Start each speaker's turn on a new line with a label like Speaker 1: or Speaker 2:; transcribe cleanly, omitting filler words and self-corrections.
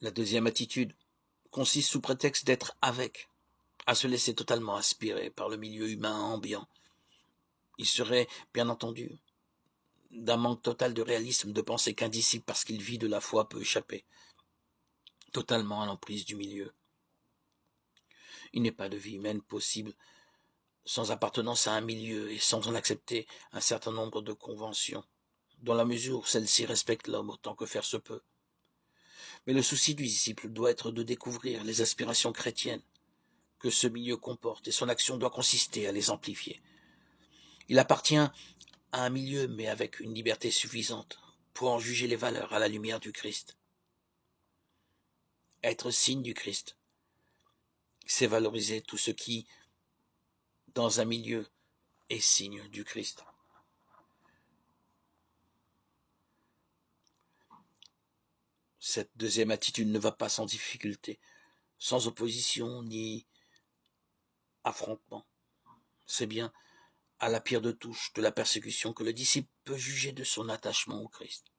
Speaker 1: La deuxième attitude consiste sous prétexte d'être avec, à se laisser totalement aspirer par le milieu humain ambiant. Il serait, bien entendu, d'un manque total de réalisme de penser qu'un disciple, parce qu'il vit de la foi, peut échapper totalement à l'emprise du milieu. Il n'est pas de vie humaine possible sans appartenance à un milieu et sans en accepter un certain nombre de conventions, dans la mesure où celles-ci respectent l'homme autant que faire se peut. Mais le souci du disciple doit être de découvrir les aspirations chrétiennes que ce milieu comporte et son action doit consister à les amplifier. Il appartient à un milieu mais avec une liberté suffisante pour en juger les valeurs à la lumière du Christ. Être signe du Christ, c'est valoriser tout ce qui, dans un milieu, est signe du Christ. Cette deuxième attitude ne va pas sans difficulté, sans opposition ni affrontement. C'est bien à la pire de touche de la persécution que le disciple peut juger de son attachement au Christ.